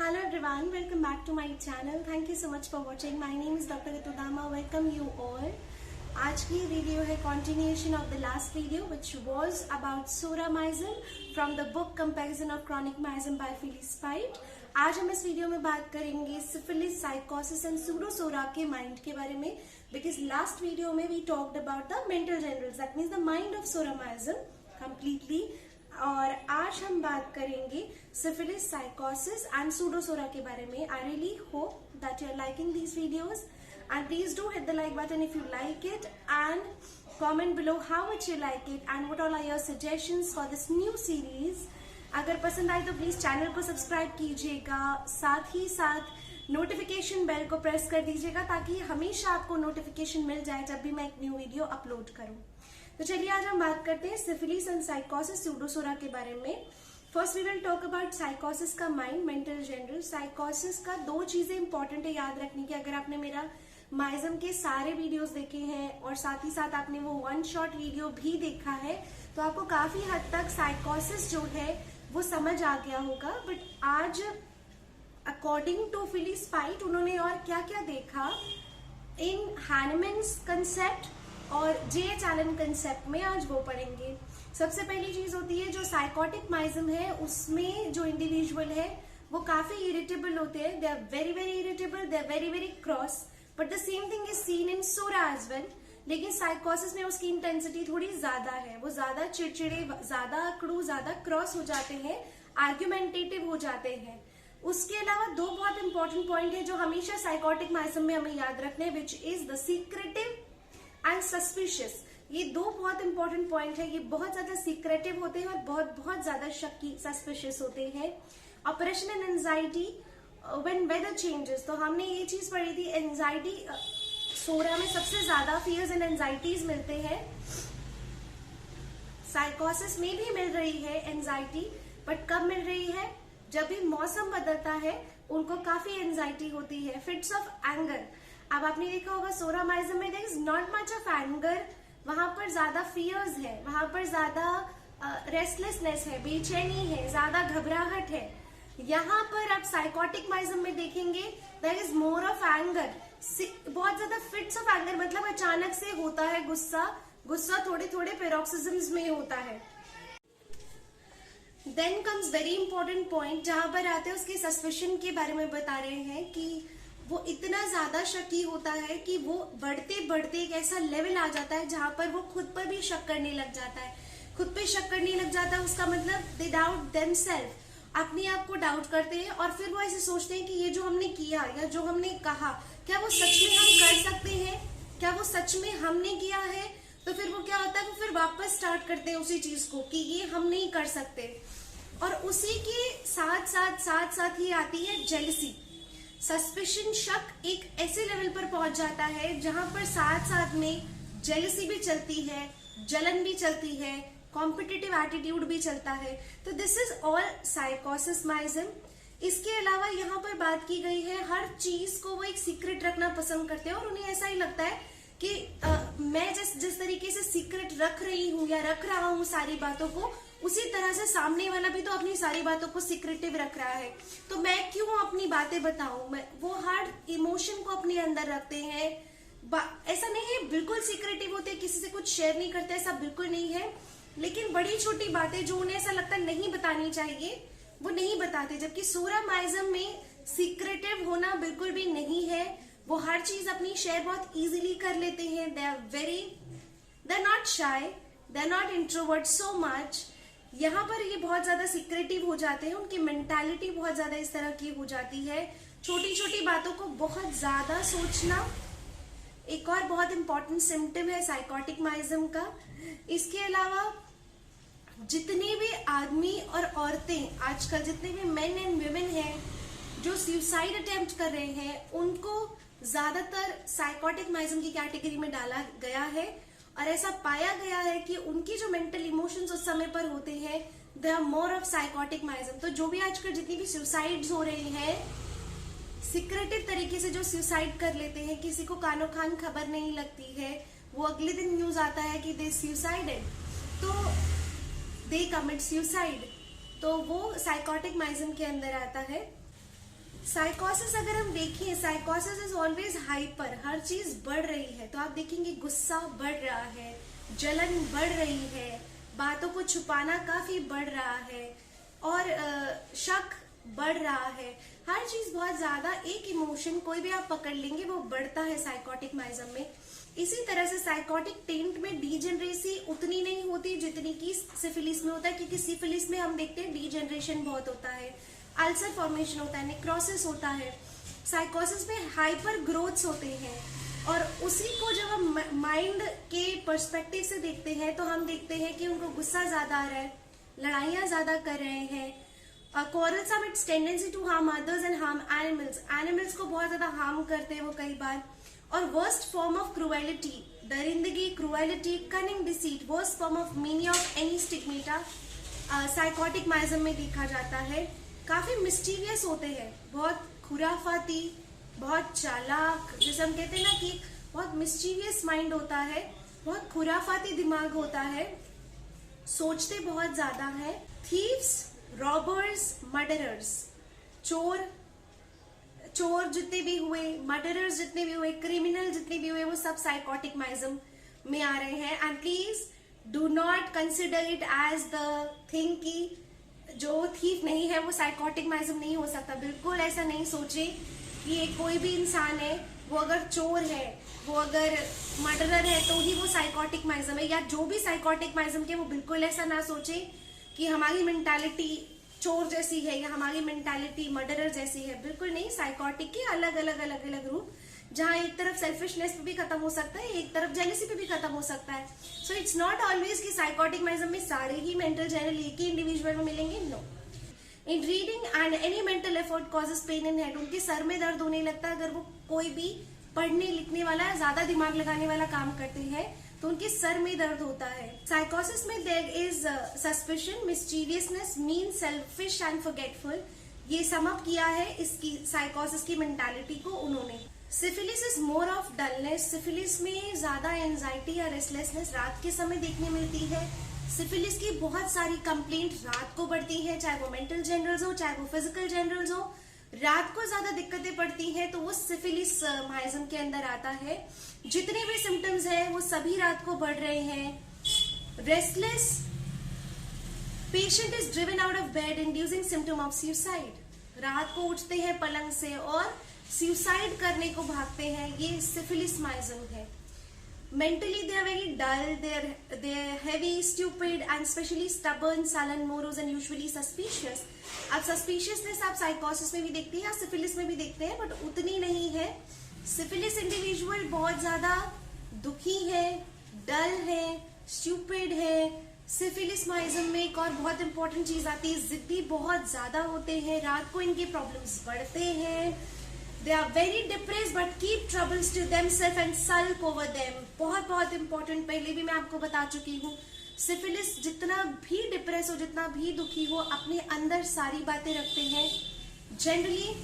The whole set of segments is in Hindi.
Hello everyone, welcome back to my channel. Thank you so much for watching. My name is Dr. Ritu Dama. Welcome you all. आज की वीडियो है continuation of the last video which was about soramycin from the book Comparison of Chronic Miasm by Phyllis Speight. आज हम इस वीडियो में बात करेंगे syphilis, psychosis and pseudosora के mind के बारे में because last video में we talked about the mental generals, that means the mind of soramycin completely. और आज हम बात करेंगे syphilis, psychosis and pseudosora के बारे में. I really hope that you are liking these videos and please do hit the like button if you like it and comment below how much you like it and what all are your suggestions for this new series. अगर पसंद आए तो प्लीज चैनल को सब्सक्राइब कीजिएगा, साथ ही साथ नोटिफिकेशन बेल को प्रेस कर दीजिएगा ताकि हमेशा आपको नोटिफिकेशन मिल जाए जब भी मैं एक न्यू वीडियो अपलोड करूं. तो चलिए आज हम बात करते हैं सिफिलिस एंड साइकोसिस सूडोसोरा के बारे में. First we will talk about sycosis का माइंड, मेंटल जनरल. साइकोसिस का दो चीजें इंपॉर्टेंट है याद रखने की. अगर आपने मेरा माइजम के सारे वीडियोस देखे हैं और साथ ही साथ आपने वो वन शॉट वीडियो भी देखा है तो आपको काफी हद तक साइकोसिस जो है वो समझ आ गया होगा. बट आज अकॉर्डिंग टू फिलिस स्पाइट उन्होंने और क्या क्या देखा इन हैनमैन्स कंसेप्ट और जे.एच. एलन कंसेप्ट में आज वो पढ़ेंगे. सबसे पहली चीज होती है जो साइकोटिक माइज्म है उसमें जो इंडिविजुअल है वो काफी इरिटेबल होते हैं. They are very very irritable, they are very very cross, but the same thing is seen in psora as well. लेकिन साइकोसिस में उसकी इंटेंसिटी थोड़ी ज्यादा है, वो ज्यादा चिड़चिड़े, ज्यादा अकड़ू, ज्यादा क्रॉस हो जाते हैं, आर्ग्यूमेंटेटिव हो जाते हैं. उसके अलावा दो बहुत इंपॉर्टेंट पॉइंट है जो हमेशा साइकोटिक माइज्म में हमें याद रखने, विच is the secretive and suspicious. ये दो बहुत इंपॉर्टेंट पॉइंट है. ये बहुत ज्यादा सीक्रेटिव होते हैं और बहुत बहुत ज्यादा शक्की सस्पिशियस होते हैं. Operation and anxiety when weather changes, तो हमने ये चीज पढ़ी थी. एंजाइटी सोरा में सबसे ज्यादा फियर्स एंड एंजाइटीज मिलते हैं. साइकोसिस में भी मिल रही है एंजाइटी, बट कब मिल रही है? जब भी मौसम बदलता है उनको काफी एंजाइटी होती है. फिट्स ऑफ एंगर, अब आपने देखा होगा सोरामाइज्म में there is not much of anger, वहां पर ज्यादा फियर्स है, वहां पर ज्यादा रेस्टलेसनेस है, बेचैनी है, ज्यादा घबराहट है. यहाँ पर आप साइकोटिक माइज्म में देखेंगे there is more of anger, बहुत ज्यादा फिट्स ऑफ एंगर, मतलब अचानक से होता है गुस्सा थोड़े थोड़े पेरोक्सिज्म्स में होता है. Then comes very important point जहां पर आते हैं उसके सस्पेशन के बारे में बता रहे हैं कि वो इतना ज्यादा शक्की होता है कि वो बढ़ते बढ़ते एक ऐसा लेवल आ जाता है जहां पर वो खुद पर भी शक करने लग जाता है. खुद पे शक करने लग जाता है उसका मतलब दे डाउट देमसेल्फ, अपने आप को डाउट करते हैं और फिर वो ऐसे सोचते हैं कि ये जो हमने किया या जो हमने कहा क्या वो सच में हम कर सकते हैं, क्या वो सच में हमने किया है. तो फिर वो क्या होता है, वो फिर वापस स्टार्ट करते हैं उसी चीज को कि ये हम नहीं कर सकते. और उसी के साथ साथ ही आती है जेलसी. सस्पिशन, शक एक ऐसे लेवल पर पहुंच जाता है जहां पर साथ साथ में जेलसी भी चलती है, जलन भी चलती है, कॉम्पिटिटिव एटीट्यूड भी चलता है. तो दिस इज ऑल साइकोसिस माइज्म. इसके अलावा यहाँ पर बात की गई है हर चीज को वो एक सीक्रेट रखना पसंद करते हैं और उन्हें ऐसा ही लगता है कि मैं जिस तरीके से सीक्रेट रख रही हूँ या रख रहा हूँ सारी बातों को, उसी तरह से सामने वाला भी तो अपनी सारी बातों को सीक्रेटिव रख रहा है, तो मैं क्यों अपनी बातें बताऊं. वो हर इमोशन को अपने अंदर रखते हैं. ऐसा नहीं है बिल्कुल सीक्रेटिव होते, किसी से कुछ शेयर नहीं करते, ऐसा बिल्कुल नहीं है. लेकिन बड़ी छोटी बातें जो उन्हें ऐसा लगता है नहीं बतानी चाहिए वो नहीं बताते. जबकि सोरामाइज्म में सीक्रेटिव होना बिल्कुल भी नहीं है. वो हर चीज अपनी शेयर बहुत इजीली कर लेते हैं. They are not shy, they are not introvert so much. यहाँ पर ये बहुत ज्यादा सीक्रेटिव हो जाते हैं. उनकी मेंटालिटी बहुत ज्यादा इस तरह की हो जाती है. छोटी छोटी बातों को बहुत ज्यादा सोचना एक और बहुत इंपॉर्टेंट सिम्टम है साइकोटिक माइज्म का. इसके अलावा जितने भी आदमी और औरतें आजकल, जितने भी मेन एंड वुमेन हैं जो सुसाइड अटेम्प्ट कर रहे हैं, उनको ज्यादातर साइकोटिक माइज्म की कैटेगरी में डाला गया है. और ऐसा पाया गया है कि उनकी जो मेंटल इमोशंस उस समय पर होते हैं they are more of sycotic miasm. तो जो भी आजकल जितनी भी सुसाइड्स हो रही हैं, सीक्रेटिव तरीके से जो सुसाइड कर लेते हैं, किसी को कानो खान खबर नहीं लगती है, वो अगले दिन न्यूज आता है कि दे सुसाइडेड, तो दे कमिट सुसाइड, तो वो साइकोटिक माइज्म के अंदर आता है. साइकोसिस अगर हम देखें, साइकोसिस इज ऑलवेज हाइपर, हर चीज बढ़ रही है। तो आप देखेंगे गुस्सा बढ़ रहा है, जलन बढ़ रही है, बातों को छुपाना काफी बढ़ रहा है, और शक बढ़ रहा है। हर चीज बहुत ज्यादा, एक इमोशन कोई भी आप पकड़ लेंगे वो बढ़ता है साइकोटिक माइज्म में। इसी तरह से साइकोटिक टेंट में डीजेनरेसी उतनी नहीं होती जितनी की सिफिलिस में होता है, क्योंकि सिफिलिस में हम देखते हैं डीजेनरेशन बहुत होता है, अल्सर फॉर्मेशन होता है, नेक्रोसिस होता है। साइकोसिस में हाइपर ग्रोथ्स होते हैं, और उसी को जब हम माइंड के पर्सपेक्टिव से देखते हैं तो हम देखते हैं कि उनको गुस्सा ज्यादा आ रहा है, लड़ाइयां ज्यादा कर रहे हैं, quarrelsome its tendency to harm others and harm animals, animals को बहुत ज्यादा हार्म करते हैं वो कई बार। और वर्स्ट फॉर्म ऑफ क्रूएलिटी, दरिंदगी, cruelty, cunning, deceit, worst form of meaning of any stigmata sycotic miasm में देखा जाता है। काफी मिस्टीरियस होते हैं, बहुत खुराफाती, बहुत चालाक, जैसे हम कहते हैं ना कि बहुत मिस्टीरियस माइंड होता है, बहुत खुराफाती दिमाग होता है, सोचते बहुत ज्यादा है। थीव्स, रॉबर्स, मर्डरर्स, चोर जितने भी हुए, मर्डरर्स जितने भी हुए, क्रिमिनल जितने भी हुए, वो सब साइकोटिक माइज्म में आ रहे हैं। And please do not consider it as the thing कि जो थीफ नहीं है वो साइकोटिक माइज्म नहीं हो सकता। बिल्कुल ऐसा नहीं सोचे कि ये कोई भी इंसान है, वो अगर चोर है, वो अगर मर्डरर है तो ही वो साइकोटिक माइज्म है, या जो भी साइकोटिक माइज्म के, वो बिल्कुल ऐसा ना सोचे कि हमारी मेंटालिटी चोर जैसी है या हमारी मेंटालिटी मर्डरर जैसी है। बिल्कुल नहीं, साइकोटिक के अलग अलग रूप, जहां एक तरफ सेल्फिशनेस पे भी खत्म हो सकता है, एक तरफ जेलसी पे भी खत्म हो सकता है। सो इट्स नॉट ऑलवेज कि साइकोटिक माइज्म में सारे ही मेंटल जनरल एक ही इंडिविजुअल में मिलेंगे, no. In reading and any mental effort causes pain in head, उनके सर में दर्द होने लगता है अगर वो कोई भी पढ़ने लिखने वाला, ज्यादा दिमाग लगाने वाला काम करते हैं तो उनके सर में दर्द होता है। साइकोसिस में there is suspicion, mysteriousness, mean, selfish and forgetful. ये सम अप किया है इसकी साइकोसिस की मेंटालिटी को उन्होंने। Syphilis is more of dullness, syphilis में ज्यादा एंजाइटी या रेस्टलेसनेस रात के समय देखने मिलती है। सिफिलिस की बहुत सारी कंप्लेंट रात को बढ़ती है, चाहे वो मेंटल जनरल्स हो चाहे वो फिजिकल जनरल्स हो, रात को ज्यादा दिक्कतें पड़ती हैं, तो वो सिफिलिस माइज्म के अंदर आता है। जितने भी सिम्टम्स हैं वो सभी रात को बढ़ रहे हैं। Restless, patient is driven out of bed inducing symptom of suicide, रात को उठते हैं पलंग से और सुसाइड करने को भागते हैं, ये सिफिलिस माइज्म है। Mentally they are very dull, they are heavy, stupid and especially stubborn, sullen, morose and usually suspicious. अब suspiciousness आप साइकोसिस में भी देखते हैं या सिफिलिस में भी देखते हैं, बट उतनी नहीं है। सिफिलिस इंडिविजुअल बहुत ज्यादा दुखी है, डल है, स्टूपिड है। सिफिलिस माइज्म में एक और बहुत इंपॉर्टेंट चीज आती है, जिद्दी बहुत ज्यादा होते हैं, रात को इनके प्रॉब्लम्स बढ़ते हैं। They are very depressed but keep troubles to themselves and sulk over them. बहुत इंपॉर्टेंट, पहले भी मैं आपको बता चुकी हूँ, सिफिलिस जितना भी डिप्रेस हो, जितना भी दुखी हो, अपने अंदर सारी बातें रखते हैं। Generally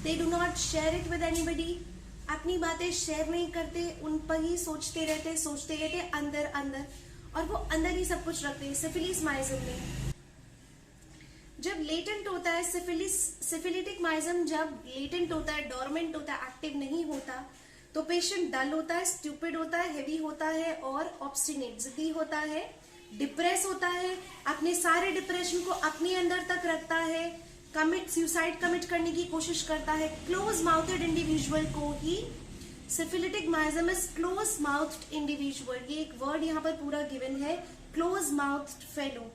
they do not share it with anybody. अपनी बातें शेयर नहीं करते, उन पर ही सोचते रहते अंदर, और वो अंदर ही सब कुछ रखते हैं। सिफिलिस माइज्म में जब लेटेंट होता है, सिफिलिटिक माइज्म जब लेटेंट होता है, डोरमेंट होता है, एक्टिव नहीं होता, तो पेशेंट डल होता है, स्टूपिड होता है, हेवी होता है और ऑब्स्टिनेट, जिद्दी होता है, डिप्रेस होता है, अपने सारे डिप्रेशन को अपने अंदर तक रखता है, सुसाइड कमिट करने की कोशिश करता है। क्लोज माउथड इंडिविजुअल को ही syphilitic माइज्म is close mouthed individual, ये एक वर्ड यहाँ पर पूरा गिवन है, क्लोज माउथड फेलो।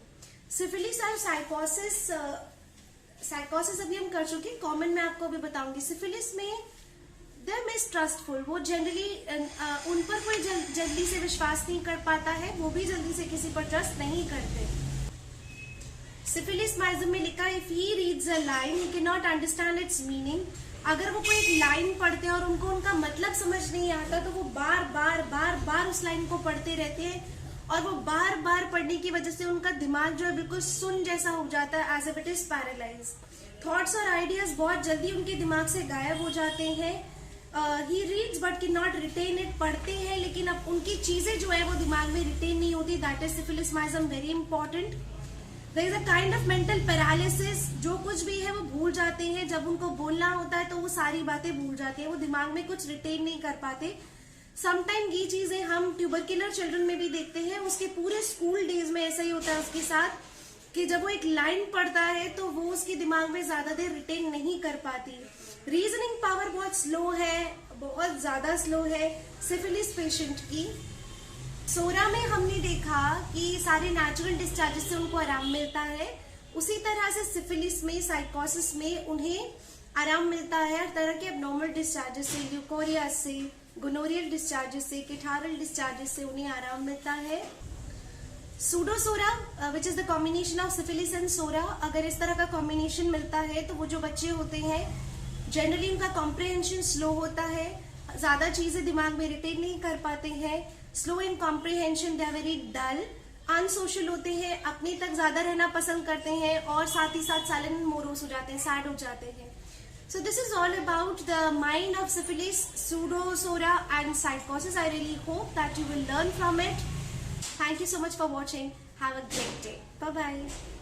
सिफिलिस और साइकोसिस अभी हम कर चुके, कॉमन में आपको अभी बताऊंगी। सिफिलिस में दे आर मिसट्रस्टफुल, वो जनरली उन पर कोई जल्दी से विश्वास नहीं कर पाता है, वो भी जल्दी से किसी पर ट्रस्ट नहीं करते। सिफिलिस माइज्म में लिखा है, if he reads a line he can not understand it's meaning. अगर वो कोई एक लाइन पढ़ते हैं और उनको उनका मतलब समझ नहीं आता, तो वो बार उस लाइन को पढ़ते रहते हैं, और वो बार पढ़ने की वजह से उनका दिमाग जो है बिल्कुल सुन जैसा हो जाता है, as if it is paralyse. Thoughts और आइडियाज बहुत जल्दी उनके दिमाग से गायब हो जाते हैं। He reads but can not retain it, पढ़ते हैं लेकिन अब उनकी चीजें जो है वो दिमाग में रिटेन नहीं होती। That is syphilis miasm, very important. There is a kind of mental paralysis, जो कुछ भी है वो भूल जाते हैं। जब उनको बोलना होता है तो वो सारी बातें भूल जाते हैं, वो दिमाग में कुछ रिटेन नहीं कर पाते। समटाइम ये चीजें हम ट्यूबरक्युलर चिल्ड्रन में भी देखते हैं। उसके पूरे स्कूल डेज में ऐसा ही होता है उसके साथ कि जब वो एक लाइन पढ़ता है तो वो उसके दिमाग में ज्यादा देर रिटेन नहीं कर पाती। रीजनिंग पावर बहुत स्लो है, बहुत ज्यादा स्लो है सिफिलिस पेशेंट की। सोरा में हमने देखा कि सारे नेचुरल डिस्चार्जेस से उनको आराम मिलता है, उसी तरह से सिफिलिस में, साइकोसिस में उन्हें आराम मिलता है हर तरह के एबनॉर्मल डिस्चार्जेस से, ल्यूकोरिया से, गोनोरियल डिस्चार्जेस से, कैथारल डिस्चार्जेस से उन्हें आराम मिलता है। Pseudopsora which is the combination of syphilis and psora, अगर इस तरह का कॉम्बिनेशन मिलता है तो वो जो बच्चे होते हैं जनरली उनका कॉम्प्रिहेंशन स्लो होता है, ज्यादा चीजें दिमाग में रिटेन नहीं कर पाते हैं, slow in comprehension, they are very dull, unsocial होते हैं, अपने तक ज्यादा रहना पसंद करते हैं और साथ ही साथ साइलेंट मोरोस हो जाते हैं, सैड हो जाते हैं। So this is all about the mind of syphilis, pseudosora and psychosis. I really hope that you will learn from it. Thank you so much for watching. Have a great day. Bye bye.